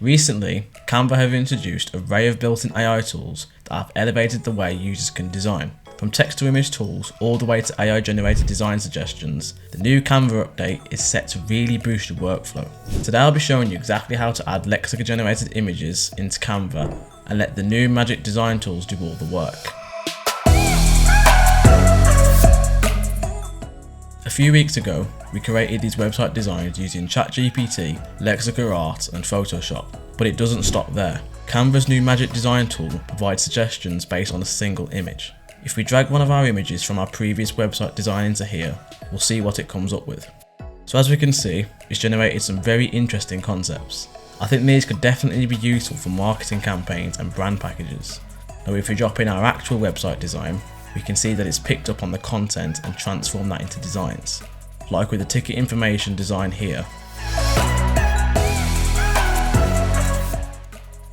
Recently, Canva have introduced an array of built-in AI tools that have elevated the way users can design. From text-to-image tools all the way to AI-generated design suggestions, the new Canva update is set to really boost your workflow. Today I'll be showing you exactly how to add lexica-generated images into Canva and let the new magic design tools do all the work. A few weeks ago, we created these website designs using ChatGPT, Lexica Art and Photoshop, but it doesn't stop there. Canva's new magic design tool provides suggestions based on a single image. If we drag one of our images from our previous website design into here, we'll see what it comes up with. So as we can see, it's generated some very interesting concepts. I think these could definitely be useful for marketing campaigns and brand packages. Now if we drop in our actual website design, we can see that it's picked up on the content and transformed that into designs, like with the ticket information design here,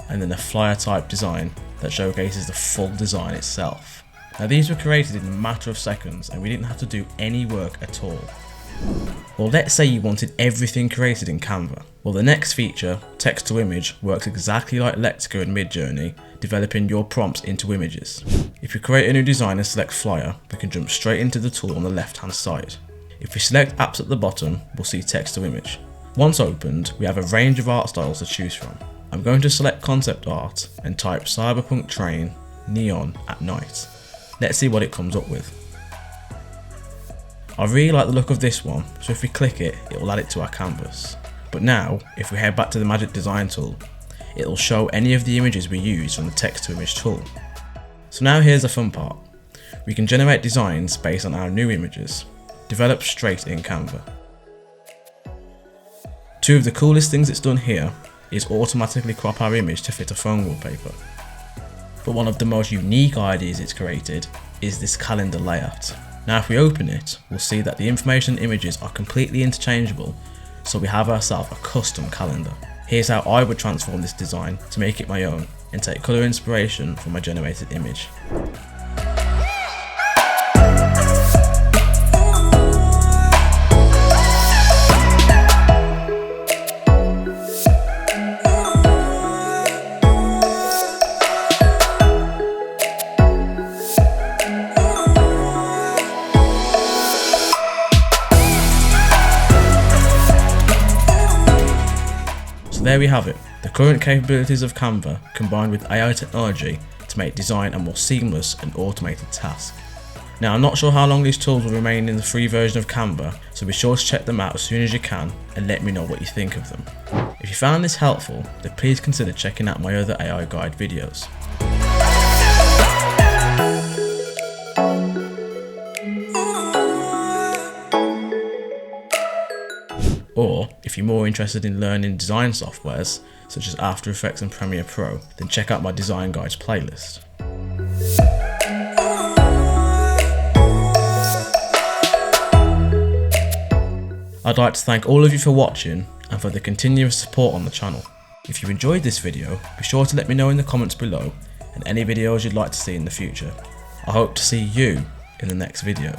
and then the flyer type design that showcases the full design itself. Now these were created in a matter of seconds and we didn't have to do any work at all. Well, let's say you wanted everything created in Canva. Well, the next feature, text to image, works exactly like Lexica and Midjourney, developing your prompts into images. If we create a new design and select flyer, we can jump straight into the tool on the left hand side. If we select apps at the bottom, we'll see text to image. Once opened, we have a range of art styles to choose from. I'm going to select concept art and type cyberpunk train, neon at night. Let's see what it comes up with. I really like the look of this one, so if we click it, it will add it to our canvas. But now, if we head back to the magic design tool, it will show any of the images we use from the text to image tool. So now here's the fun part. We can generate designs based on our new images, developed straight in Canva. Two of the coolest things it's done here is automatically crop our image to fit a phone wallpaper. But one of the most unique ideas it's created is this calendar layout. Now if we open it, we'll see that the information and images are completely interchangeable, so we have ourselves a custom calendar. Here's how I would transform this design to make it my own and take colour inspiration from my generated image. There we have it, the current capabilities of Canva combined with AI technology to make design a more seamless and automated task. Now I'm not sure how long these tools will remain in the free version of Canva, so be sure to check them out as soon as you can and let me know what you think of them. If you found this helpful, then please consider checking out my other AI guide videos. Or, if you're more interested in learning design softwares, such as After Effects and Premiere Pro, then check out my Design Guides playlist. I'd like to thank all of you for watching and for the continuous support on the channel. If you enjoyed this video, be sure to let me know in the comments below and any videos you'd like to see in the future. I hope to see you in the next video.